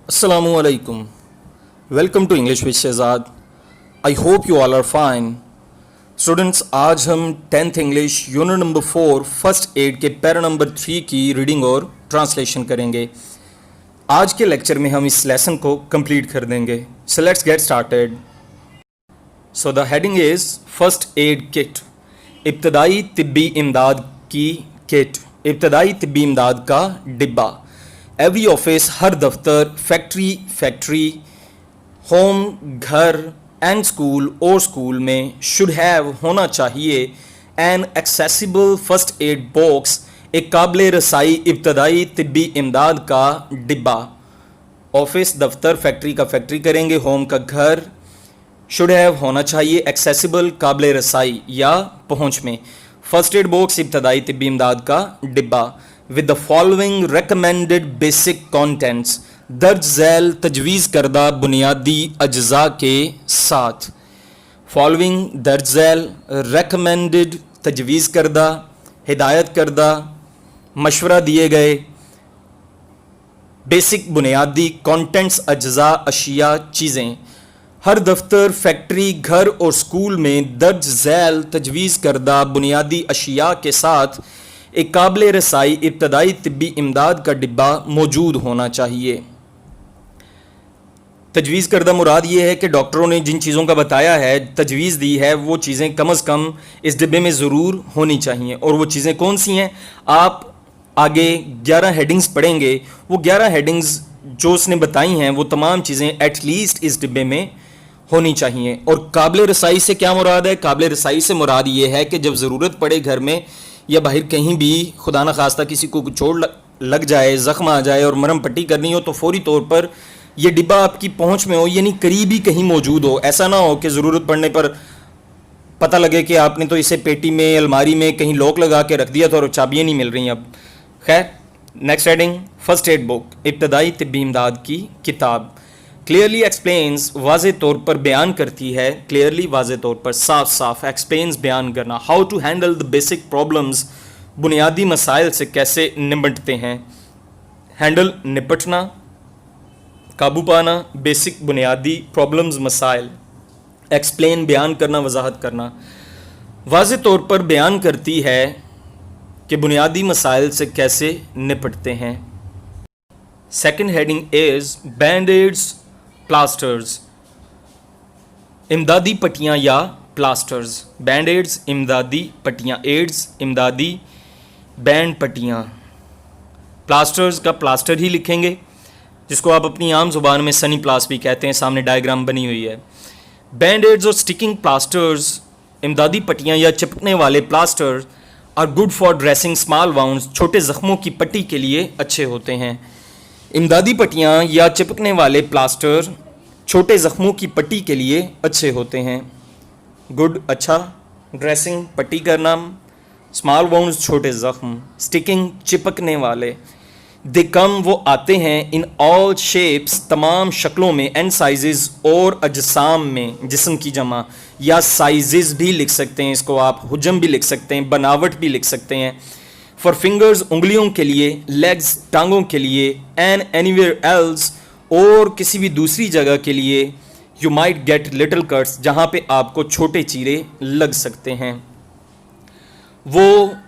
Assalamu alaikum. Welcome to English with Shehzad. I hope you all are fine. Students, आज हम 10th English unit number 4 first aid के para number 3 की reading और translation करेंगे. आज के लेक्चर में हम इस लेसन को कंप्लीट कर देंगे. So let's get started. So the heading is first aid kit. इब्तदाई तिब्बी इमदाद की किट. इब्तदाई तिब्बी इमदाद का डिब्बा. एवरी ऑफिस, हर दफ्तर, फैक्ट्री, होम, घर एंड स्कूल और स्कूल में शुड हैव होना चाहिए an accessible first aid box, एक काबिल रसाई इब्तदाई तिब्बी इमदाद का डिब्बा. ऑफिस, दफ्तर, फैक्ट्री का फैक्ट्री करेंगे, होम का घर, शुड हैव होना चाहिए, एक्सेसिबल काबिल रसाई या पहुँच में, फर्स्ट एड बॉक्स इब्तदाई तिब्बी इमदाद का डिब्बा. With the following recommended basic contents, दर्ज झैल तजवीज़ करदा बुनियादी अज्जा के साथ. फॉलोइंग दर्ज झैल रिकमेंडेड तजवीज़ करदा, हिदायत करदा, मशवरा दिए गए, बेसिक बुनियादी कॉन्टेंट्स अज्जा अशिया चीज़ें. हर दफ्तर, फैक्ट्री, घर और स्कूल में दर्ज झैल तजवीज़ करदा बुनियादी अशिया के साथ एक काबिल रसाई इब्तदाई तिब्बी इमदाद का डिब्बा मौजूद होना चाहिए. तजवीज़ करदा मुराद ये है कि डॉक्टरों ने जिन चीज़ों का बताया है, तजवीज़ दी है, वो चीज़ें कम अज़ कम इस डिब्बे में ज़रूर होनी चाहिए. और वो चीज़ें कौन सी हैं? आप आगे 11 हेडिंग्स पढ़ेंगे. वो 11 हेडिंग्स जो उसने बताई हैं वो तमाम चीज़ें एटलीस्ट इस डिब्बे में होनी चाहिए. और काबिल रसाई से क्या मुराद है? काबिल रसाई से मुराद ये है कि जब ज़रूरत पड़े घर में या बाहर कहीं भी, खुदा न खास्ता किसी को चोट लग जाए, ज़ख्म आ जाए और मरहम पट्टी करनी हो, तो फौरी तौर पर ये डिब्बा आपकी पहुंच में हो, यानी करीब ही कहीं मौजूद हो. ऐसा ना हो कि ज़रूरत पड़ने पर पता लगे कि आपने तो इसे पेटी में, अलमारी में कहीं लॉक लगा के रख दिया था और चाबियाँ नहीं मिल रही अब. खैर, next heading first aid book, इब्तदाई तिब्बी इमदाद की किताब. क्लियरली एक्सप्लेन्स, वाज़े तौर पर बयान करती है. क्लियरली वाज़े तौर पर, साफ साफ. एक्सप्लेन्स बयान करना. How to handle the basic problems, बुनियादी मसाइल से कैसे निपटते हैं. हैंडल निपटना, काबू पाना, बेसिक बुनियादी, प्रॉब्लम्स मसाइल. एक्सप्लेन बयान करना, वजाहत करना. वाज़े तौर पर बयान करती है कि बुनियादी मसाइल से कैसे निपटते हैं. Second heading is bandaids, plasters. इमदादी पट्टियाँ या प्लास्टर्स. बैंडेड्स, इमदादी पट्टियाँ. एड्स, इमदादी, बैंड पट्टियाँ. प्लास्टर्स का प्लास्टर ही लिखेंगे, जिसको आप अपनी आम ज़ुबान में सनी प्लास भी कहते हैं. सामने डायग्राम बनी हुई है. बैंडेड्स और स्टिकिंग प्लास्टर्स, इमदादी पट्टियाँ या चिपकने वाले plaster are good for dressing small wounds, छोटे ज़ख्मों की पट्टी के लिए अच्छे होते हैं. इमदादी पट्टियाँ या चिपकने वाले प्लास्टर छोटे ज़ख्मों की पट्टी के लिए अच्छे होते हैं. गुड, अच्छा. ड्रेसिंग, पट्टी करना. स्मॉल वाउंड्स, छोटे ज़ख्म. स्टिकिंग, चिपकने वाले. दे कम, वो आते हैं. इन ऑल शेप्स, तमाम शक्लों में. एंड साइजेस, और अजसाम में, जिस्म की जमा. या साइजेस भी लिख सकते हैं इसको आप, हुजम भी लिख सकते हैं, बनावट भी लिख सकते हैं. फॉर फिंगर्स, उंगलियों के लिए. लेग्स, टांगों के लिए. एंड एनीवेयर एल्स, और किसी भी दूसरी जगह के लिए. You might get little cuts, जहाँ पे आपको छोटे चीरे लग सकते हैं. वो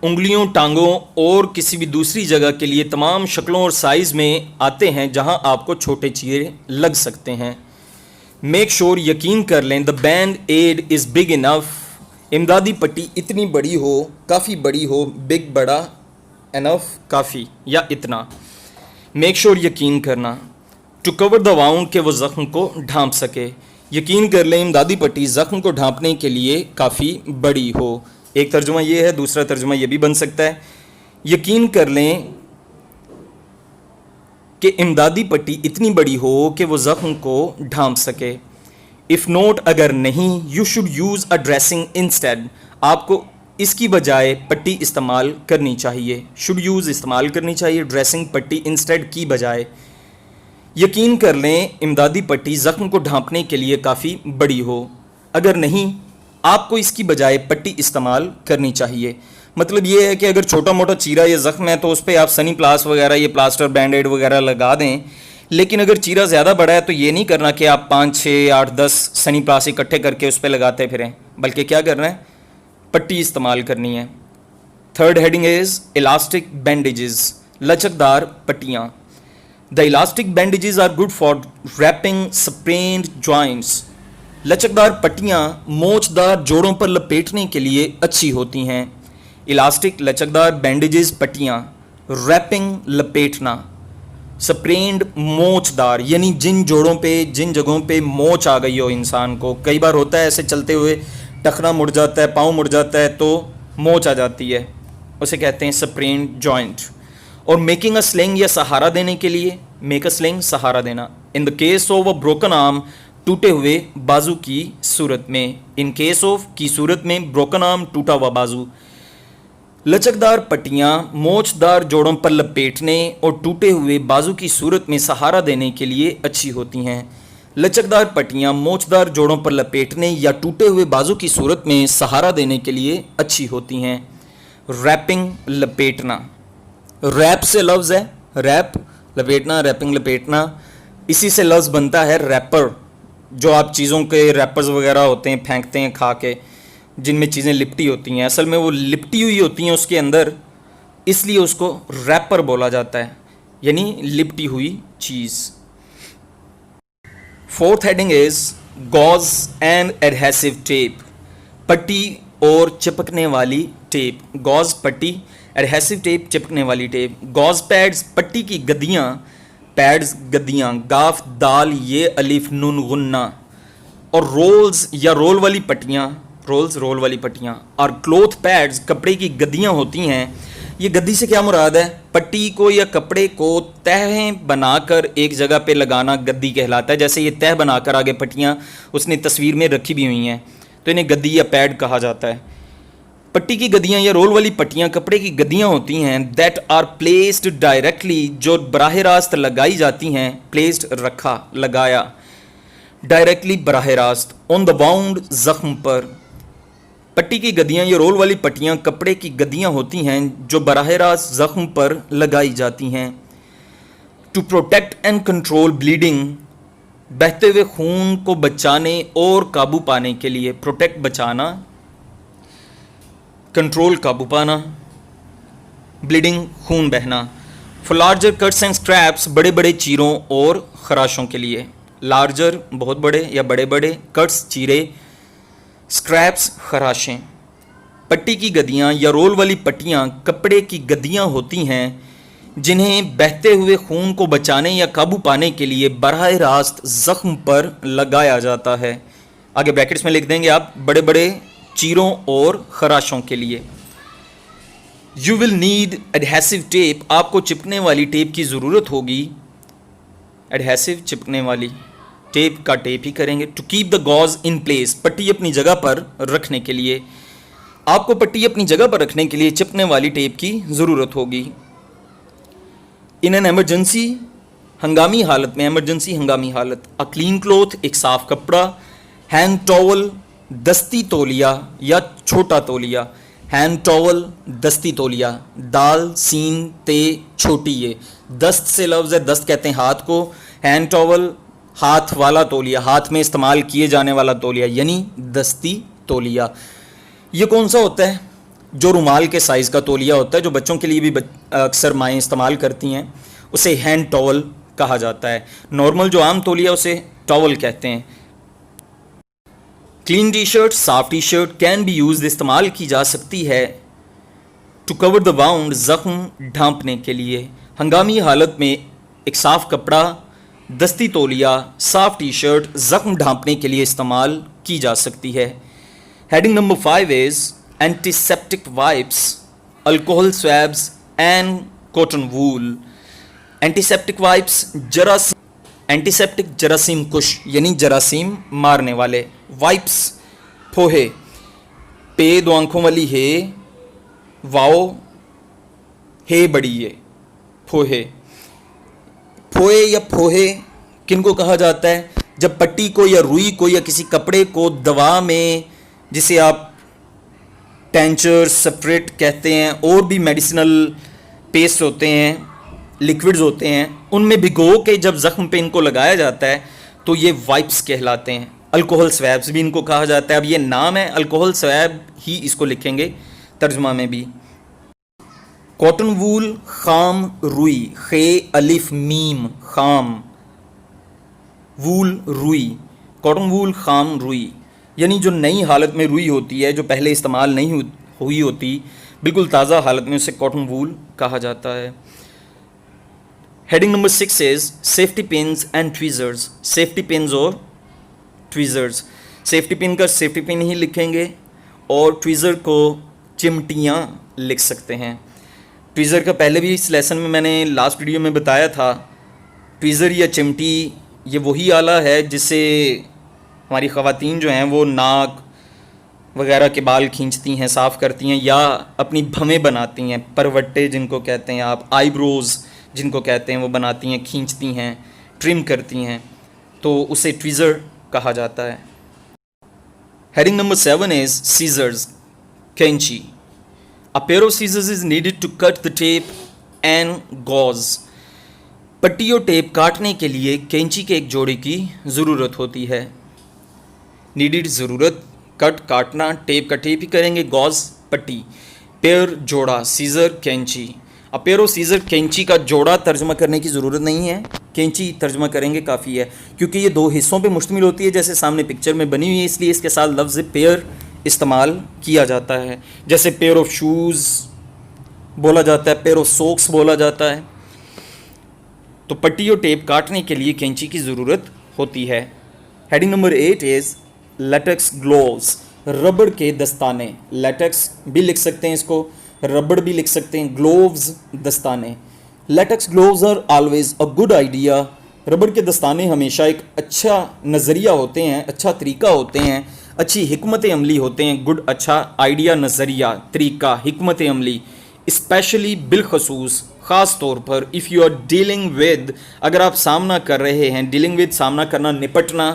उंगलियों, टांगों और किसी भी दूसरी जगह के लिए तमाम शक्लों और साइज़ में आते हैं जहाँ आपको छोटे चीरे लग सकते हैं. मेक श्योर, यकीन कर लें. The band aid is big enough, इमदादी पट्टी इतनी बड़ी हो, काफ़ी बड़ी हो. बिग, बड़ा, इनफ, काफ़ी या इतना. मेक श्योर, यकीन करना. टू कवर द वाउंड, के वो ज़ख्म को ढांप सके. यकीन कर लें इमदादी पट्टी ज़ख्म को ढांपने के लिए काफ़ी बड़ी हो. एक तर्जुमा ये है, दूसरा तर्जुमा ये भी बन सकता है. यकीन कर लें कि इमदादी पट्टी इतनी बड़ी हो कि वो ज़ख्म को ढांप सके. इफ़ नोट, अगर नहीं. You should use a dressing instead, आपको इसकी बजाय पट्टी इस्तेमाल करनी चाहिए. शुड यूज़, इस्तेमाल करनी चाहिए. ड्रेसिंग, पट्टी, इंस्टेड, की बजाय. यकीन कर लें इमदादी पट्टी ज़ख्म को ढांपने के लिए काफ़ी बड़ी हो. अगर नहीं, आपको इसकी बजाय पट्टी इस्तेमाल करनी चाहिए. मतलब ये है कि अगर छोटा मोटा चीरा या ज़ख्म है तो उस पर आप सनी प्लास वगैरह, ये प्लास्टर, बैंडेड वगैरह लगा दें, لیکن اگر چیرا زیادہ بڑا ہے تو یہ نہیں کرنا کہ آپ 5 6 8 10 سنی پلاس اکٹھے کر کے اس پہ لگاتے پھریں، بلکہ کیا کرنا ہے، پٹی استعمال کرنی ہے۔ Third heading is elastic bandages, لچکدار پٹیاں۔ The elastic bandages are good for wrapping sprained joints, لچکدار پٹیاں موچدار جوڑوں پر لپیٹنے کے لیے اچھی ہوتی ہیں۔ الاسٹک لچکدار بینڈیجز پٹیاں، ریپنگ لپیٹنا، سپرینڈ موچدار یعنی جن جوڑوں پہ جن جگہوں پہ موچ آ گئی ہو انسان کو، کئی بار ہوتا ہے ایسے چلتے ہوئے ٹخنا مڑ جاتا ہے، پاؤں مڑ جاتا ہے تو موچ آ جاتی ہے، اسے کہتے ہیں سپرینڈ جوائنٹ۔ اور میکنگ اے سلنگ یا سہارا دینے کے لیے، میک اے سلنگ سہارا دینا۔ In the case of a broken arm, ٹوٹے ہوئے بازو کی صورت میں، ان کیس آف کی صورت میں بروکن آرم ٹوٹا ہوا بازو۔ لچکدار پٹیاں موچدار جوڑوں پر لپیٹنے اور ٹوٹے ہوئے بازو کی صورت میں سہارا دینے کے لیے اچھی ہوتی ہیں۔ لچکدار پٹیاں موچدار جوڑوں پر لپیٹنے یا ٹوٹے ہوئے بازو کی صورت میں سہارا دینے کے لیے اچھی ہوتی ہیں۔ ریپنگ لپیٹنا، ریپ سے لفظ ہے، ریپ لپیٹنا، ریپنگ لپیٹنا، اسی سے لفظ بنتا ہے ریپر، جو آپ چیزوں کے ریپرز وغیرہ ہوتے ہیں پھینکتے ہیں کھا کے، جن میں چیزیں لپٹی ہوتی ہیں، اصل میں وہ لپٹی ہوئی ہوتی ہیں اس کے اندر، اس لیے اس کو ریپر بولا جاتا ہے، یعنی لپٹی ہوئی چیز۔ Fourth heading is gauze and adhesive tape, پٹی اور چپکنے والی ٹیپ۔ گاز پٹی، ایڈہیسو ٹیپ چپکنے والی ٹیپ۔ گاز پیڈز پٹی کی گدیاں، پیڈز گدیاں، گاف دال یہ الف نون غنہ۔ اور رولز یا رول والی پٹیاں، رولز رول والی پٹیاں، اور کلوتھ پیڈز کپڑے کی گدیاں ہوتی ہیں۔ یہ گدی سے کیا مراد ہے؟ پٹی کو یا کپڑے کو تہیں بنا کر ایک جگہ پہ لگانا گدی کہلاتا ہے۔ جیسے یہ تہ بنا کر آگے پٹیاں اس نے تصویر میں رکھی بھی ہوئی ہیں تو انہیں گدی یا پیڈ کہا جاتا ہے۔ پٹی کی گدیاں یا رول والی پٹیاں کپڑے کی گدیاں ہوتی ہیں دیٹ آر پلیسڈ ڈائریکٹلی، جو براہ راست لگائی جاتی ہیں، پلیسڈ رکھا، لگایا، ڈائریکٹلی براہ راست، آن دا باؤنڈ زخم پر۔ پٹی کی گدیاں یا رول والی پٹیاں کپڑے کی گدیاں ہوتی ہیں جو براہ راست زخم پر لگائی جاتی ہیں۔ To protect and control bleeding, بہتے ہوئے خون کو بچانے اور قابو پانے کے لیے، پروٹیکٹ بچانا، کنٹرول قابو پانا، بلیڈنگ خون بہنا۔ فار لارجر کٹس اینڈ اسکریپس، بڑے بڑے چیروں اور خراشوں کے لیے، لارجر بہت بڑے یا بڑے بڑے، کٹس چیرے، اسکریپس خراشیں۔ پٹی کی گدیاں یا رول والی پٹیاں کپڑے کی گدیاں ہوتی ہیں جنہیں بہتے ہوئے خون کو بچانے یا قابو پانے کے لیے براہ راست زخم پر لگایا جاتا ہے۔ آگے بریکٹس میں لکھ دیں گے آپ، بڑے بڑے چیروں اور خراشوں کے لیے۔ You will need adhesive tape, آپ کو چپکنے والی ٹیپ کی ضرورت ہوگی۔ ایڈہیسو چپکنے والی ٹیپ کا ٹیپ ہی کریں گے۔ To keep the gauze in place, پٹی اپنی جگہ پر رکھنے کے لیے، آپ کو پٹی اپنی جگہ پر رکھنے کے لیے چپکنے والی ٹیپ کی ضرورت ہوگی۔ ان این ایمرجنسی، ہنگامی حالت میں، ایمرجنسی ہنگامی حالت۔ اے کلین کلوتھ، ایک صاف کپڑا۔ ہینڈ ٹاول، دستی تولیہ یا چھوٹا تولیہ۔ ہینڈ ٹاول، دستی تولیہ، دال سین تے چھوٹی یہ، دست سے لفظ ہے، دست کہتے ہیں ہاتھ کو، ہینڈ ٹاول ہاتھ والا تولیہ، ہاتھ میں استعمال کیے جانے والا تولیہ یعنی دستی تولیہ۔ یہ کون سا ہوتا ہے؟ جو رومال کے سائز کا تولیہ ہوتا ہے، جو بچوں کے لیے بھی اکثر مائیں استعمال کرتی ہیں، اسے ہینڈ ٹاول کہا جاتا ہے۔ نارمل جو عام تولیہ اسے ٹاول کہتے ہیں۔ کلین ٹی شرٹ، صاف T shirt, can be used, استعمال کی جا سکتی ہے، ٹو کور دا باؤنڈ، زخم ڈھانپنے کے لیے۔ ہنگامی حالت میں ایک صاف کپڑا، دستی تولیہ، صاف ٹی شرٹ زخم ڈھانپنے کے لیے استعمال کی جا سکتی ہے۔ Heading number 5 is antiseptic wipes, alcohol swabs and cotton wool. Antiseptic wipes, antiseptic جراثیم کش یعنی جراثیم مارنے والے۔ وائپس، پھوہے، پے دو آنکھوں والی ہے، واؤ ہے بڑی ہے، پھوہے۔ پھوئے یا پھوہے کن کو کہا جاتا ہے؟ جب پٹی کو یا روئی کو یا کسی کپڑے کو دوا میں، جسے آپ ٹینچر، سپریٹ کہتے ہیں، اور بھی میڈیسنل پیسٹ ہوتے ہیں، लिक्विड्स होते हैं उनमें भिगो के जब ज़ख्म पे इनको लगाया जाता है तो ये वाइप्स कहलाते हैं। अल्कोहल स्वैब्स भी इनको कहा जाता है। अब ये नाम है, अल्कोहल स्वैब ही इसको लिखेंगे तर्जमा में भी। कॉटन वूल खाम रुई, खे अलिफ मीम खाम, वूल रुई, कॉटन वूल खाम रुई, यानी जो नई हालत में रुई होती है, जो पहले इस्तेमाल नहीं हुई होती, बिल्कुल ताज़ा हालत में उसे कॉटन वूल कहा जाता है। Heading number 6 is safety pins and ट्वीज़र्स। Safety pins और ट्वीज़र्स, सेफ्टी पिन का सेफ्टी पिन ही लिखेंगे और ट्वीज़र को चिमटियाँ लिख सकते हैं। ट्वीज़र का पहले भी इस लेसन में मैंने लास्ट वीडियो में बताया था। ट्वीज़र या चिमटी ये वही आला है जिससे हमारी ख़वातीन जो हैं वो नाक वगैरह के बाल खींचती हैं, साफ़ करती हैं, या अपनी भवें बनाती हैं, परवट्टे जिनको कहते हैं आप, आईब्रोज़ जिनको कहते हैं, वो बनाती हैं, खींचती हैं, ट्रिम करती हैं, तो उसे ट्वीज़र कहा जाता है। हेडिंग नंबर 7 इज़ सीजर्स, कैंची। A pair of scissors is needed to cut the tape and gauze. पट्टी और टेप काटने के लिए कैंची के एक जोड़े की ज़रूरत होती है। नीडेड ज़रूरत, कट काटना, टेप का टेप ही करेंगे, गॉज पट्टी, पेयर जोड़ा, सीज़र कैंची। अब पेयर ऑफ सीज़र कैंची का जोड़ा तर्जमा करने की ज़रूरत नहीं है, कैंची तर्जमा करेंगे काफ़ी है, क्योंकि ये दो हिस्सों पे मुश्तमिल होती है जैसे सामने पिक्चर में बनी हुई है, इसलिए इसके साथ लफ्ज़ पेयर इस्तेमाल किया जाता है। जैसे पेयर ऑफ शूज़ बोला जाता है, पेयर ऑफ सॉक्स बोला जाता है। तो पट्टी और टेप काटने के लिए कैंची की ज़रूरत होती है। Heading number 8 is latex gloves, रबड़ के दस्ताने। लेटेक्स भी लिख सकते हैं इसको, रबड़ भी लिख सकते हैं, ग्लोव्स दस्ताने। Latex gloves are always a good idea. रबड़ के दस्ताने हमेशा एक अच्छा नज़रिया होते हैं, अच्छा तरीका होते हैं, अच्छी हिकमत अमली होते हैं। गुड अच्छा, आइडिया नज़रिया, तरीका, हिकमत अमली। स्पेशली बिलखसूस, ख़ास तौर पर if you are dealing with, अगर आप सामना कर रहे हैं, डीलिंग विद सामना करना, निपटना,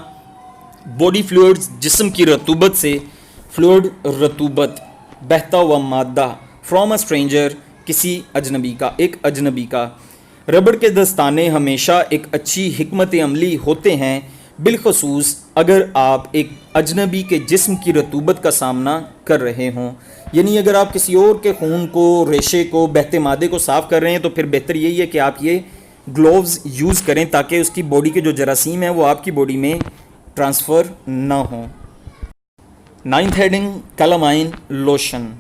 बॉडी फ्लूइड्स जिस्म की रतूबत से, फ्लूइड रतूबत, बहता हुआ मादा, फ्रॉम अ स्ट्रेंजर किसी अजनबी का, एक अजनबी का। रबड़ के दस्ताने हमेशा एक अच्छी हिकमत अमली होते हैं, बिलखसूस अगर आप एक अजनबी के जिस्म की रतूबत का सामना कर रहे हों, यानी अगर आप किसी और के खून को, रेशे को, बहते मादे को साफ़ कर रहे हैं तो फिर बेहतर यही है कि आप ये ग्लोव्स यूज़ करें ताकि उसकी बॉडी के जो जरासीम हैं वो आपकी बॉडी में ट्रांसफ़र ना हो। 9th heading calamine lotion.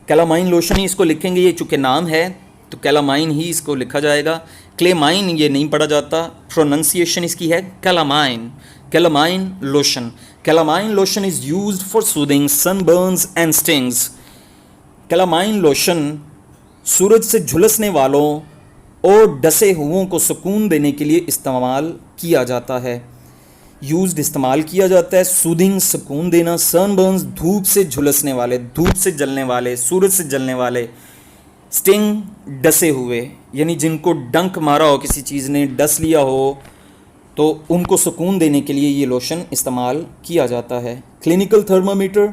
Calamine lotion ही इसको लिखेंगे, ये चूँकि नाम है तो कैलामाइन ही इसको लिखा जाएगा। क्लेमाइन ये नहीं पढ़ा जाता, प्रोनंसिएशन इसकी है calamine. Calamine lotion, calamine lotion is used for soothing sunburns and stings. Calamine lotion सूरज से झुलसने वालों और डसे हुओं को सुकून देने के लिए इस्तेमाल किया जाता है। यूज्ड इस्तेमाल किया जाता है, सूदिंग सुकून देना, सनबर्न्स धूप से झुलसने वाले, धूप से जलने वाले, सूरज से जलने वाले, स्टिंग डसे हुए, यानी जिनको डंक मारा हो, किसी चीज़ ने डस लिया हो तो उनको सुकून देने के लिए ये लोशन इस्तेमाल किया जाता है। क्लिनिकल थर्मामीटर,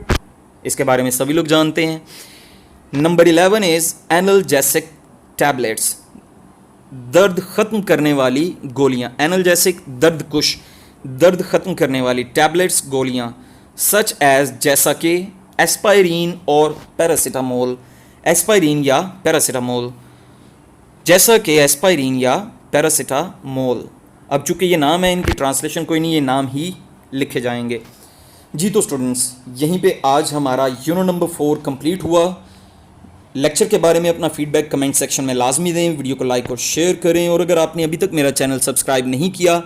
इसके बारे में सभी लोग जानते हैं। नंबर 11 इज़ एनाल्जेसिक टैबलेट्स, दर्द ख़त्म करने वाली गोलियाँ। एनाल्जेसिक दर्दकुश, दर्द ख़त्म करने वाली, टैबलेट्स गोलियाँ, सच एज जैसा कि एस्पायरीन और पैरासीटामोल। एस्पायरीन या पैरासीटामोल, जैसा कि एस्पायरीन या पैरासीटामोल। अब चूँकि ये नाम है, इनकी ट्रांसलेशन कोई नहीं, ये नाम ही लिखे जाएंगे। जी तो स्टूडेंट्स, यहीं पे आज हमारा यूनिट नंबर 4 कंप्लीट हुआ। लेक्चर के बारे में अपना फीडबैक कमेंट सेक्शन में लाजमी दें, वीडियो को लाइक और शेयर करें, और अगर आपने अभी तक मेरा चैनल सब्सक्राइब नहीं किया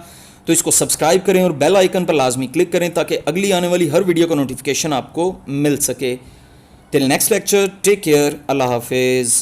तो इसको सब्सक्राइब करें और बेल आइकन पर लाजमी क्लिक करें ताकि अगली आने वाली हर वीडियो का नोटिफिकेशन आपको मिल सके। Till next lecture, take care, अल्लाह हाफिज़।